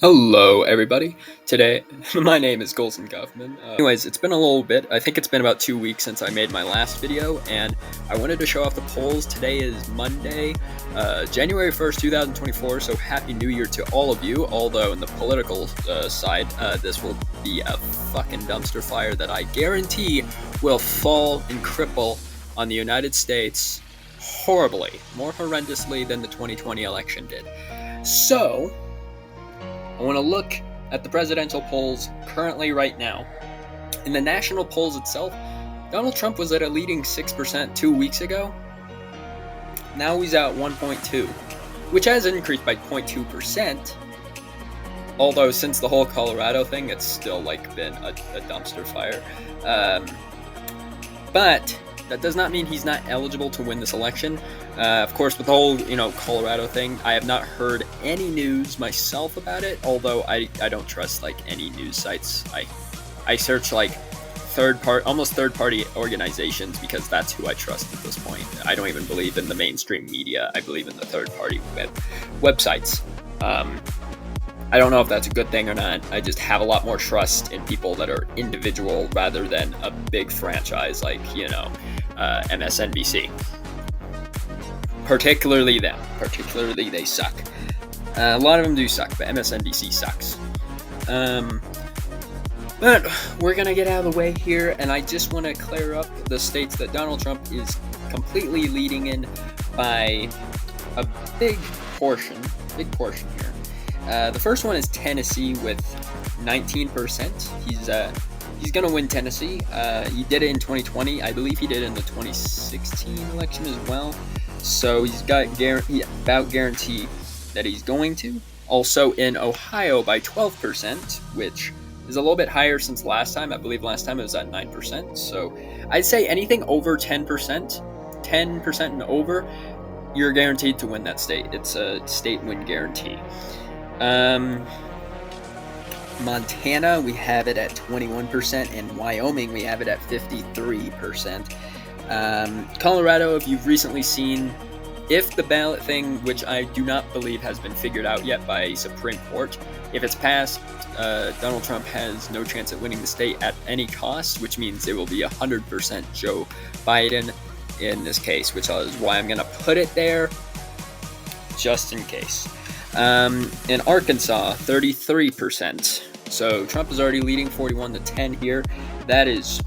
Hello, everybody. Today, my name is Golson Guffman. Anyways, it's been a little bit. I think it's been about 2 weeks since I made my last video, and I wanted to show off the polls. Today is Monday, January 1st, 2024, so Happy New Year to all of you. Although, in the political side, this will be a fucking dumpster fire that I guarantee will fall and cripple on the United States horribly, more horrendously than the 2020 election did. So, I want to look at the presidential polls currently right now. In the national polls itself, Donald Trump was at a leading 6% 2 weeks ago. Now he's at 1.2, which has increased by 0.2%. Although since the whole Colorado thing, it's still been a dumpster fire. But that does not mean he's not eligible to win this election. Of course, with the whole, Colorado thing, I have not heard any news myself about it, although I don't trust, any news sites. I search, almost third-party organizations because that's who I trust at this point. I don't even believe in the mainstream media. I believe in the third-party websites. I don't know if that's a good thing or not. I just have a lot more trust in people that are individual rather than a big franchise like, MSNBC. Particularly them. Particularly they suck. A lot of them do suck, but MSNBC sucks. But we're going to get out of the way here, and I just want to clear up the states that Donald Trump is completely leading in by a big portion here. The first one is Tennessee with 19%. He's gonna win Tennessee. He did it in 2020. I believe he did it in the 2016 election as well. So he's got about guarantee that he's going to. Also in Ohio by 12%, which is a little bit higher since last time. I believe last time it was at 9%. So I'd say anything over 10%, 10% and over, you're guaranteed to win that state. It's a state win guarantee. Montana, we have it at 21%, and Wyoming, we have it at 53%. Colorado, if you've recently seen, if the ballot thing, which I do not believe has been figured out yet by Supreme Court, if it's passed, Donald Trump has no chance at winning the state at any cost, which means it will be 100% Joe Biden in this case, which is why I'm going to put it there, just in case. In Arkansas, 33%. So Trump is already leading 41-10 here. That is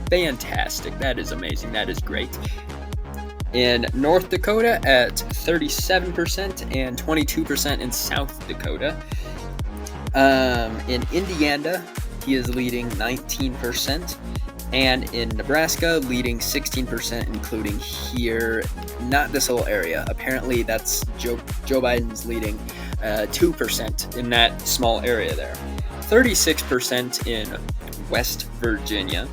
fantastic. That is amazing. That is great. In North Dakota at 37% and 22% in South Dakota. In Indiana, he is leading 19%. And in Nebraska, leading 16%, including here, not this whole area. Apparently, that's Joe Biden's leading 2% in that small area there. 36% in West Virginia.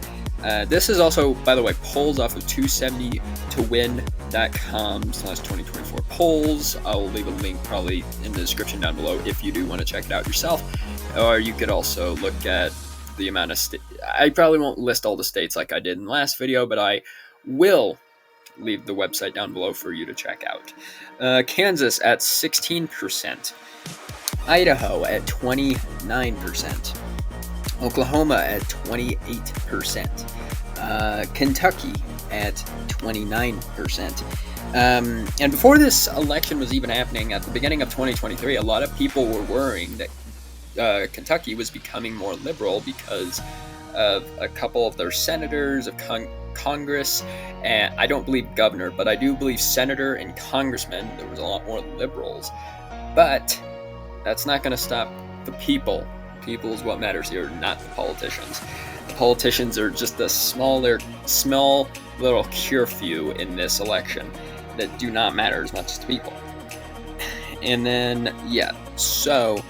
This is also, by the way, polls off of 270towin.com/2024 polls. I'll leave a link probably in the description down below if you do want to check it out yourself. Or you could also look at the amount of I probably won't list all the states like I did in the last video, but I will leave the website down below for you to check out. Kansas at 16%. Idaho at 29%. Oklahoma at 28%. Kentucky at 29%. And before this election was even happening, at the beginning of 2023, a lot of people were worrying that Kentucky was becoming more liberal because of a couple of their senators of Congress, and I don't believe governor, but I do believe senator and congressman. There was a lot more liberals, but that's not going to stop the people. People is what matters here, not the politicians. The politicians are just a small little curfew in this election that do not matter as much as the people. And then, so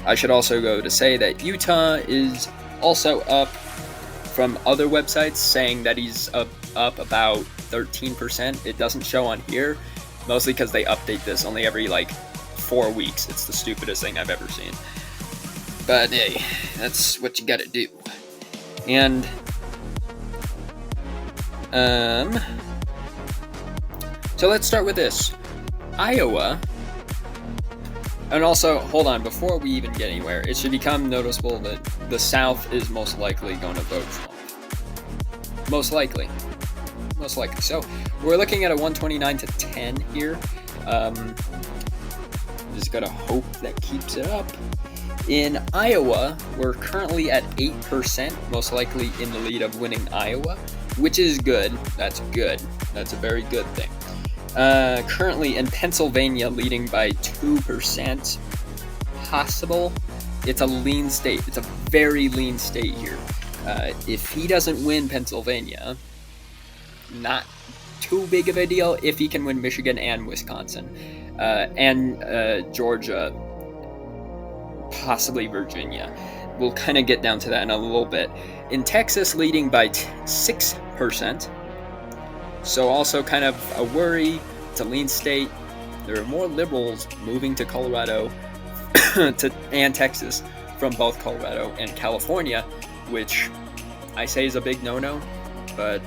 I should also go to say that Utah is also up from other websites saying that he's up about 13%. It doesn't show on here, mostly because they update this only every 4 weeks. It's the stupidest thing I've ever seen. But hey, that's what you gotta do. And so let's start with this. Iowa And also, hold on, before we even get anywhere, it should become noticeable that the South is most likely going to vote Trump. Most likely. Most likely. So, we're looking at a 129 to 10 here. Just gotta hope that keeps it up. In Iowa, we're currently at 8%, most likely in the lead of winning Iowa, which is good. That's good. That's a very good thing. Currently in Pennsylvania, leading by 2%. Possible. It's a lean state. It's a very lean state here. If he doesn't win Pennsylvania, not too big of a deal. If he can win Michigan and Wisconsin, and Georgia, possibly Virginia. We'll kind of get down to that in a little bit. In Texas, leading by 6%. So also kind of a worry. It's a lean state. There are more liberals moving to Colorado and Texas from both Colorado and California, which I say is a big no-no. But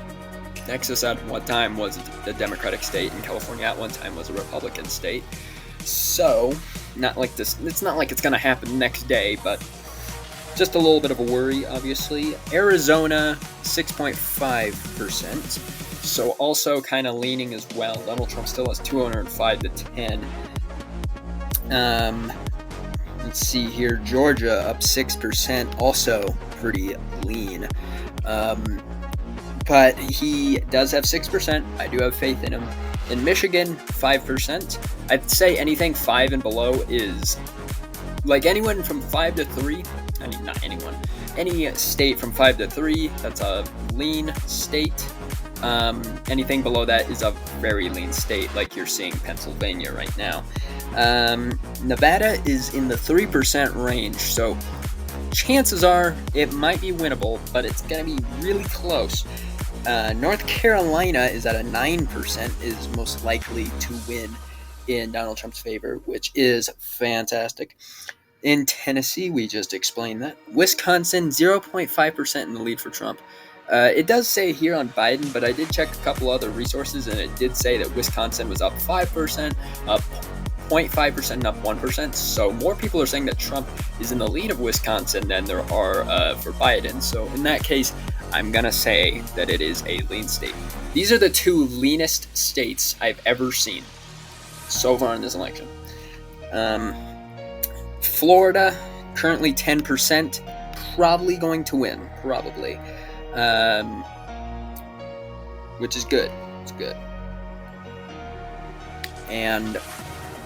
Texas at one time was a Democratic state, and California at one time was a Republican state. So, not like this. It's not like it's going to happen next day, but just a little bit of a worry, obviously. Arizona, 6.5%. So also kind of leaning as well. Donald Trump still has 205 to 10. Let's see here. Georgia up 6%. Also pretty lean. But he does have 6%. I do have faith in him. In Michigan, 5%. I'd say anything 5 and below is like anyone from 5 to 3. I mean, not anyone. Any state from 5 to 3, that's a lean state. Anything below that is a very lean state, like you're seeing Pennsylvania right now. Nevada is in the 3% range, so chances are it might be winnable, but it's going to be really close. North Carolina is at a 9%, is most likely to win in Donald Trump's favor, which is fantastic. In Tennessee, we just explained that. Wisconsin, 0.5% in the lead for Trump. It does say here on Biden, but I did check a couple other resources, and it did say that Wisconsin was up 5%, up 0.5%, and up 1%. So more people are saying that Trump is in the lead of Wisconsin than there are for Biden. So in that case, I'm going to say that it is a lean state. These are the two leanest states I've ever seen so far in this election. Florida, currently 10%, probably going to win, probably. Which is good. It's good. And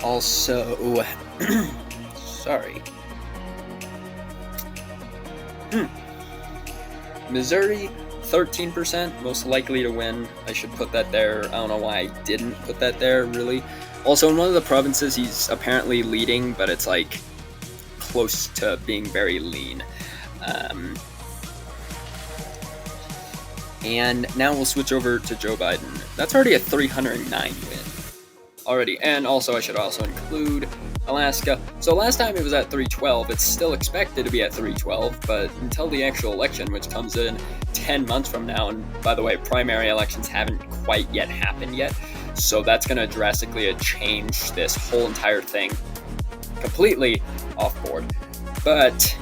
also, sorry. Missouri, 13%, most likely to win. I should put that there. I don't know why I didn't put that there, really. Also, in one of the provinces, he's apparently leading, but it's like close to being very lean. And now we'll switch over to Joe Biden. That's already a 309 win. Already. And also, I should also include Alaska. So last time it was at 312. It's still expected to be at 312, but until the actual election, which comes in 10 months from now, and by the way, primary elections haven't quite yet happened yet, so that's going to drastically change this whole entire thing completely off board. But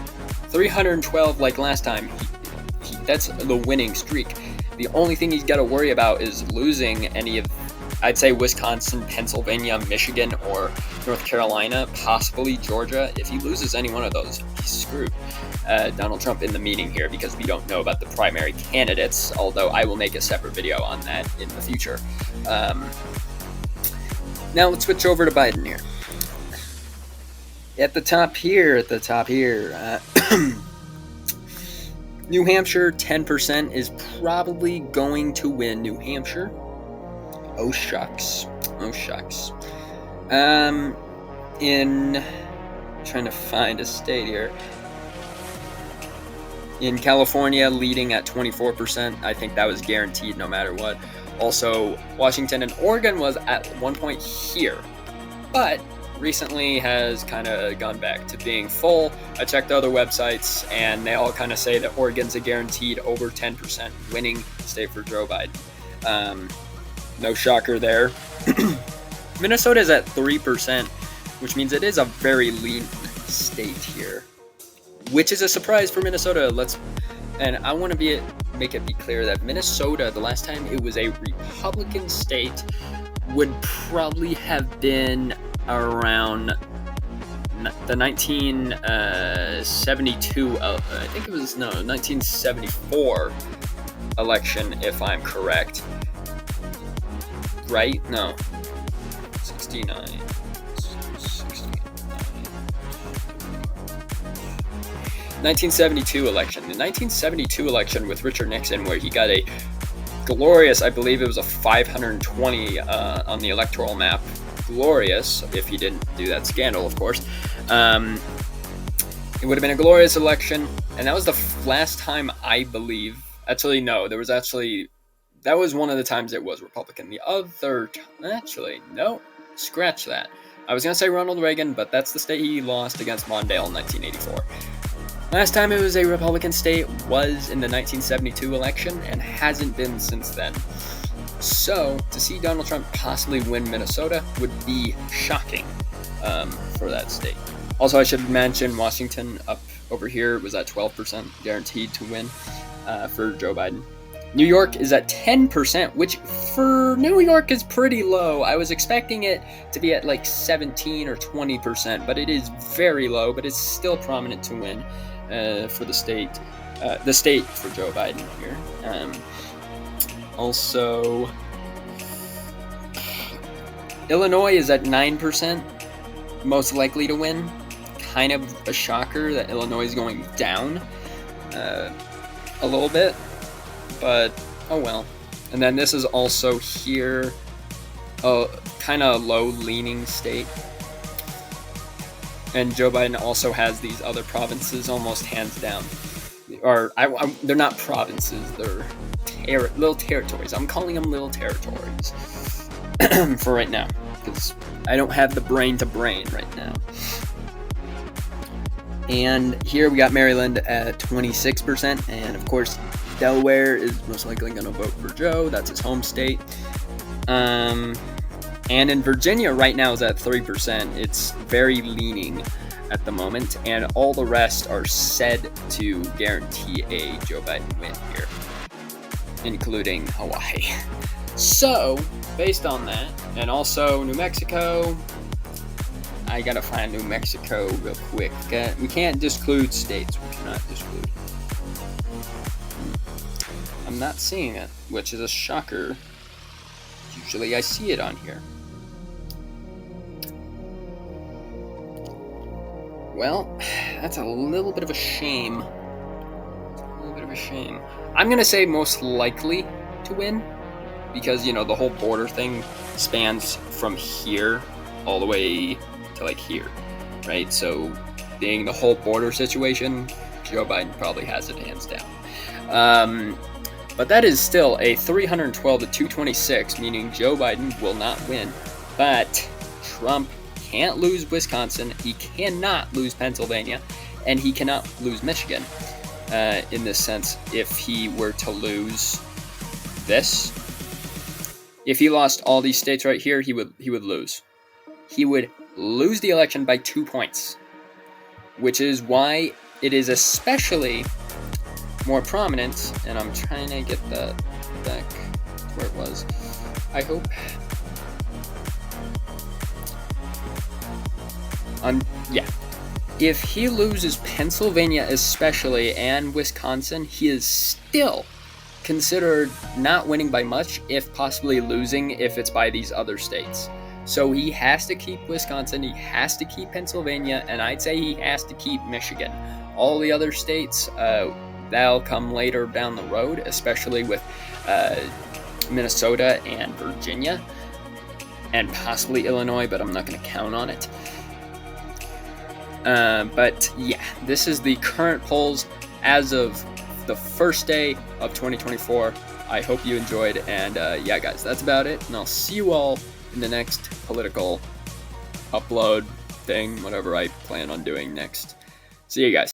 312, like last time, that's the winning streak. The only thing he's got to worry about is losing any of, I'd say, Wisconsin, Pennsylvania, Michigan, or North Carolina, possibly Georgia. If he loses any one of those, he's screwed. Donald Trump in the meeting here, because we don't know about the primary candidates, although I will make a separate video on that in the future. Now let's switch over to Biden here. At the top here, New Hampshire, 10% is probably going to win New Hampshire. Oh shucks. In trying to find a state here. In California, leading at 24%. I think that was guaranteed no matter what. Also, Washington and Oregon was at one point here, but recently has kind of gone back to being full. I checked other websites, and they all kind of say that Oregon's a guaranteed over 10% winning state for Joe Biden. No shocker there. Minnesota's at 3%. which means it is a very lean state here, which is a surprise for Minnesota. And I want to make it be clear that Minnesota, the last time it was a Republican state, would probably have been around the 1972, I think it was, 1974 election, if I'm correct. Right? No. 69. 1972 election. The 1972 election with Richard Nixon, where he got a glorious, I believe it was a 520 on the electoral map. Glorious, if he didn't do that scandal, of course. It would have been a glorious election, and that was the last time, I believe. Actually, no, that was one of the times it was Republican. The other actually, no, scratch that. I was going to say Ronald Reagan, but that's the state he lost against Mondale in 1984. Last time it was a Republican state was in the 1972 election, and hasn't been since then. So, to see Donald Trump possibly win Minnesota would be shocking for that state. Also, I should mention Washington up over here was at 12% guaranteed to win for Joe Biden. New York is at 10%, which for New York is pretty low. I was expecting it to be at like 17 or 20%, but it is very low, but it's still prominent to win for the state for Joe Biden here. Also, Illinois is at 9%, most likely to win. Kind of a shocker that Illinois is going down a little bit, but oh well. And then this is also here, a kind of low-leaning state. And Joe Biden also has these other provinces almost hands down. Or they're not provinces; they're little territories. I'm calling them little territories for right now, because I don't have the brain to brain right now. And here we got Maryland at 26%, and of course Delaware is most likely going to vote for Joe. That's his home state. And in Virginia right now is at 3%. It's very leaning at the moment, and all the rest are said to guarantee a Joe Biden win here, including Hawaii. So, based on that, and also New Mexico, I gotta find New Mexico real quick. We can't disclude states. We cannot disclude. I'm not seeing it, which is a shocker. Usually I see it on here. Well, that's a little bit of a shame. I'm going to say most likely to win, because, the whole border thing spans from here all the way to, here, right? So, being the whole border situation, Joe Biden probably has it hands down. But that is still a 312 to 226, meaning Joe Biden will not win. But Trump can't lose Wisconsin, he cannot lose Pennsylvania, and he cannot lose Michigan. In this sense, if he were to lose this, if he lost all these states right here, he would lose. He would lose the election by 2 points, which is why it is especially more prominent. And I'm trying to get that back where it was. I hope. Yeah. If he loses Pennsylvania especially and Wisconsin, he is still considered not winning by much, if possibly losing if it's by these other states. So he has to keep Wisconsin, he has to keep Pennsylvania, and I'd say he has to keep Michigan. All the other states, that'll come later down the road, especially with Minnesota and Virginia, and possibly Illinois, but I'm not going to count on it. But yeah, this is the current polls as of the first day of 2024. I hope you enjoyed, and yeah guys, that's about it, and I'll see you all in the next political upload thing, whatever I plan on doing next. See you guys.